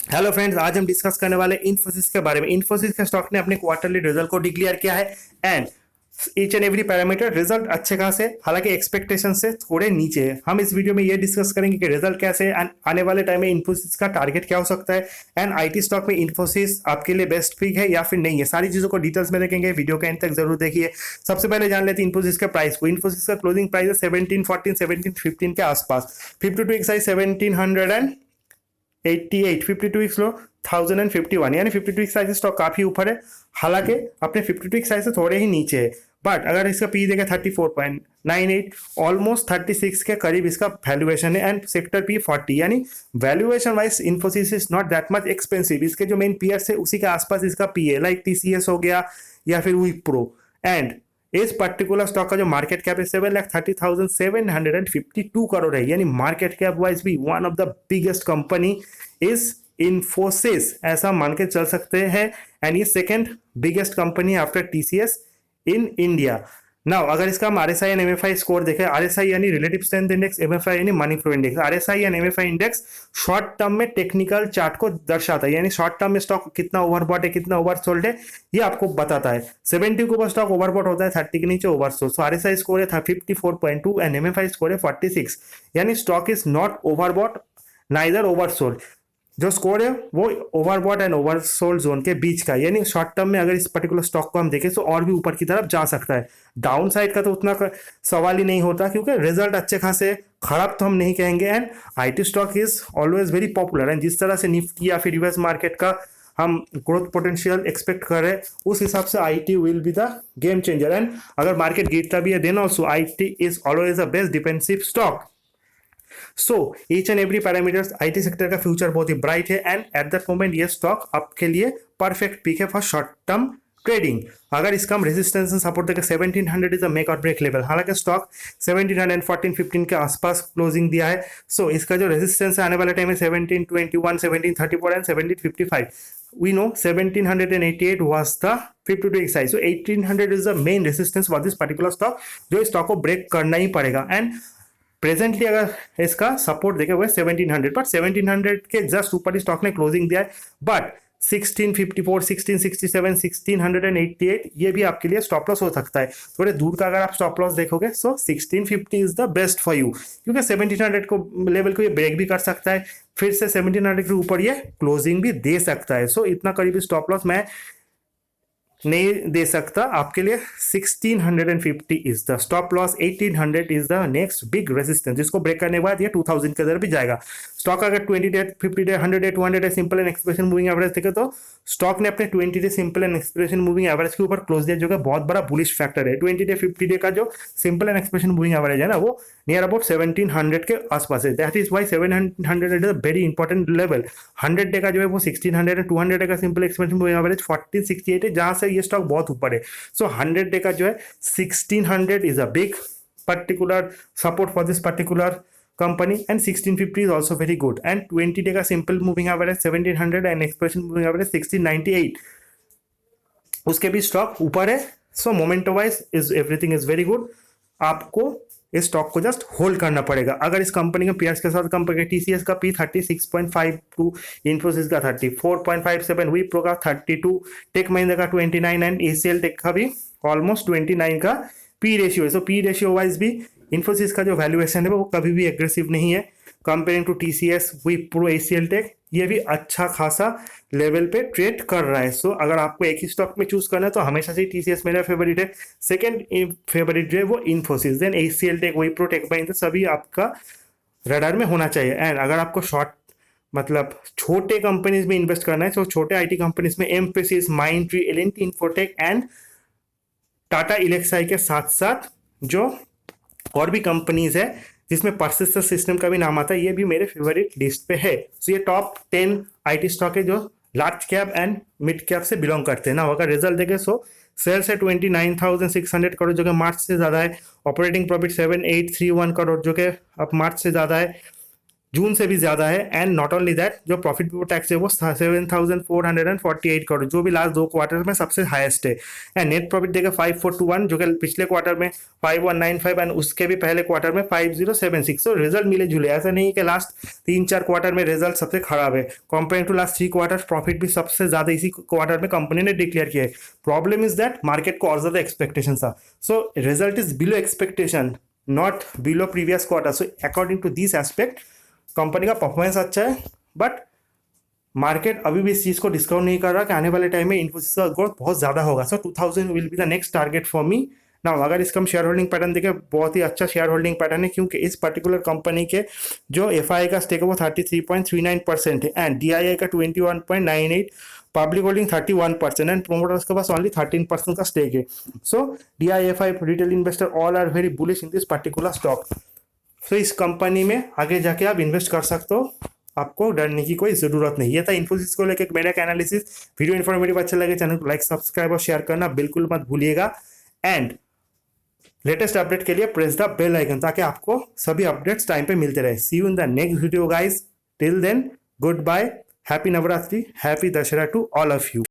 Hello friends, आज हम discuss करने वाले इन्फोसिस के बारे में। इन्फोसिस के स्टॉक ने अपने क्वार्टरली रिजल्ट को डिक्लेयर किया है and each and every parameter result अच्छे खासे, हालांकि एक्सपेक्टेशन से थोड़े नीचे है। हम इस वीडियो में ये डिस्कस करेंगे कि रिजल्ट कैसे है एंड आने वाले टाइम में इन्फोसिस का टारगेट क्या हो सकता है एंड आईटी स्टॉक में इन्फोसिस आपके लिए बेस्ट पिक है या फिर नहीं है। सारी चीजों को डिटेल्स में देखेंगे, वीडियो के एंड तक जरूर देखिए। सबसे पहले जान लेते हैं इन्फोसिस के प्राइस को। इन्फोसिस का क्लोजिंग प्राइस है 1714 1715 के आसपास। 52 साइज 1788, 52 वीक्स लो 1051, यानी 52 वीक साइज स्टॉक काफी ऊपर है, हालांकि अपने 52 वीक साइज से थोड़े ही नीचे है। बट अगर इसका पी देगा 34.98, ऑलमोस्ट 36 के करीब इसका वैल्यूएशन है एंड सेक्टर पी 40, यानी valuation wise Infosys is not that much expensive. इसके जो मेन पीयर्स है उसी के आसपास इसका पी है, लाइक टीसीएस हो गया या फिर विप्रो। एंड इस पर्टिकुलर स्टॉक का जो मार्केट कैप है 7,30,752 करोड़ है, यानी मार्केट कैप वाइज भी one of the biggest company is Infosys, ऐसा मान के चल सकते हैं। एंड ये second biggest company after TCS in India. Now अगर इसका हम आरएसआई एंड एमएफआई स्कोर देखें, आरएसआई यानी रिलेटिव स्ट्रेंथ इंडेक्स, एमएफआई यानी money flow index. RSI and MFI index short term में टेक्निकल चार्ट को दर्शाता है, यानी शॉर्ट टर्म में स्टॉक कितना ओवरबॉट है कितना ओवरसोल्ड है ये आपको बताता है। 70 के ऊपर स्टॉक ओवरबॉट होता है, 30 के नीचे ओवरसोल्ड। सो आरएसआई स्कोर है 54.2 एंड एमएफआई स्कोर है 46, यानी stock is not overbought neither oversold. जो स्कोर है वो ओवरबॉट एंड ओवरसोल्ड जोन के बीच का, यानी शॉर्ट टर्म में अगर इस पर्टिकुलर स्टॉक को हम देखें तो और भी ऊपर की तरफ जा सकता है। डाउन साइड का तो उतना सवाल ही नहीं होता, क्योंकि रिजल्ट अच्छे खासे, खराब तो हम नहीं कहेंगे। And IT stock is always very popular and जिस तरह से निफ्टी या फिर यूएस मार्केट का हम ग्रोथ पोटेंशियल एक्सपेक्ट कर रहे हैं उस हिसाब से IT will be the game changer. And अगर मार्केट गिरता भी है then also IT is always the best defensive stock. So each and every parameters IT sector का फ्यूचर बहुत ही ब्राइट है एंड एट दैट मोमेंट ये स्टॉक आपके लिए परफेक्ट पिक है फॉर शॉर्ट टर्म ट्रेडिंग। अगर इसका हम रेजिस्टेंस एंड सपोर्ट देखें 1700 इज अ मेक और ब्रेक लेवल, हालांकि स्टॉक 1714-15 के आसपास क्लोजिंग दिया है। सो इसका जो रेजिस्टेंस है आने वाले टाइम में 1721, 1734 and 1755। we know 1788 was the 52 size, so 1800 is the main resistance for this particular stock, जो इस स्टॉक को ब्रेक करना ही पड़ेगा। एंड प्रेजेंटली अगर इसका सपोर्ट देखे हुए 1700, बट 1700 के जस्ट ऊपर ही स्टॉक ने क्लोजिंग दिया है। बट 1654, 1667, 1688 ये भी आपके लिए स्टॉप लॉस हो सकता है। थोड़े दूर का अगर आप स्टॉप लॉस देखोगे सो 1650 is the best for you, क्योंकि 1700 को लेवल को ये ब्रेक भी कर सकता है, फिर से 1700 के ऊपर ये क्लोजिंग भी दे सकता है। सो इतना करीबी स्टॉप लॉस मैं नहीं दे सकता आपके लिए। 1650 is the stop loss, 1800 is the next big resistance, जिसको ब्रेक करने के बाद ये 2000 के अंदर भी जाएगा। स्टॉक अगर 20 day, 50 day, 100 day, 200 day simple and expression moving average देखे तो स्टॉक ने अपने 20 day simple and expression moving average के ऊपर क्लोज दिया, जो कि बहुत बड़ा बुलिश फैक्टर है। 20 डे 50 डे का जो simple and expression moving average है ना, वो नियर अबाउट 1700 के आसपास है। That is why 700 is a very important level. 100 day का जो है वो 1600 है, 200 डे का सिंपल एक्सप्रेशन मूविंग एवरेज 1468 है, जहां से ये स्टॉक बहुत ऊपर है। सो 100 डे का जो है 1600 is a big particular support for this particular company and 1650 is also very good. And 20 day का simple moving average 1700 and expression moving average 1698, उसके भी स्टॉक ऊपर है। So momentum wise is everything is very good. आपको इस stock को just hold करना पड़ेगा। अगर इस कंपनी के पीयर्स के साथ कंपेयर करें, टीसीएस का पी 36.52, इन्फोसिस का 34.57, विप्रो का 32, टेक महिंद्रा का 29 एंड एसीएल टेक का भी ऑलमोस्ट 29 का पी रेशियो है। सो पी रेशियो वाइज भी इन्फोसिस का जो वैल्यूएशन है वो कभी भी एग्रेसिव नहीं है comparing to TCS, Wipro, HCL tech. ये भी अच्छा खासा लेवल पे ट्रेड कर रहा है। सो अगर आपको एक ही स्टॉक में चूज करना है तो हमेशा से टीसीएस मेरा फेवरेट है, सेकंड फेवरेट जो है वो Infosys, then HCL tech, Wipro, tech Mahindra, सभी आपका रडार में होना चाहिए। एंड अगर आपको शॉर्ट मतलब छोटे कंपनीज में इन्वेस्ट करना है तो छोटे आईटी कंपनीज में एम्फेसिस, माइंडट्री, एल&टी इन्फोटेक एंड टाटा इलेक्साई के साथ साथ जो और भी कंपनीज है जिसमें परसिस्टेंट सिस्टम का भी नाम आता है, ये भी मेरे फेवरेट लिस्ट पे है। सो ये टॉप 10 आईटी स्टॉक है जो large cap and mid cap से बिलोंग करते हैं ना। अगर रिजल्ट देखें सो सेल्स है 29,600 करोड़ जो कि मार्च से ज़्यादा है, ऑपरेटिंग प्रॉफिट 7,831 करोड़ जो कि अब मार्च से ज़्यादा है, जून से भी ज्यादा है। एंड नॉट ओनली दैट, जो प्रॉफिट बिफोर टैक्स है वो 7,448 करोड़, जो भी लास्ट 2 क्वार्टर में सबसे हाईएस्ट है। एंड नेट प्रॉफिट देखा 5,421, जो कि पिछले क्वार्टर में 5,195 एंड उसके भी पहले क्वार्टर में 5,076। तो रिजल्ट मिले जुले, ऐसा नहीं कि लास्ट 3-4 क्वार्टर में रिजल्ट सबसे खराब है। Compare to last 3 quarter profit भी सबसे ज्यादा इसी क्वार्टर में कंपनी ने डिक्लेयर किया है। प्रॉब्लम इज दैट मार्केट को और ज्यादा एक्सपेक्टेशन था, so result is below expectation, not below previous quarter. So according to this aspect company का परफॉर्मेंस अच्छा है, बट मार्केट अभी भी इस चीज को डिस्काउंट नहीं कर रहा कि आने वाले टाइम में इन्फोसिस का ग्रोथ बहुत ज्यादा होगा। सो 2000 will be the next target for me. ना अगर इसका हम शेयर होल्डिंग पैटर्न देखें, बहुत ही अच्छा शेयर होल्डिंग पैटर्न है, क्योंकि इस पर्टिकुलर कंपनी के जो एफआई का स्टेक है वो 33.39% है एंड डीआईआई का 21.98, पब्लिक होल्डिंग 31% एंड प्रोमोटर्स के पास ओनली 13% का स्टेक है। सो डीआईएफआई, retail investor all are very bullish in this particular stock. So इस कंपनी में आगे जाके आप इन्वेस्ट कर सकते हो, आपको डरने की कोई जरूरत नहीं। ये था इन्फोसिस को लेकर मेरा एनालिसिस। वीडियो इन्फॉर्मेटिव अच्छा लगे चैनल को लाइक, सब्सक्राइब और शेयर करना बिल्कुल मत भूलिएगा। एंड लेटेस्ट अपडेट के लिए प्रेस द बेल आइकन, ताकि आपको सभी अपडेट्स टाइम पे मिलते रहे। See you in the next video guys, till then goodbye, happy Navratri, happy Dussehra to all of you.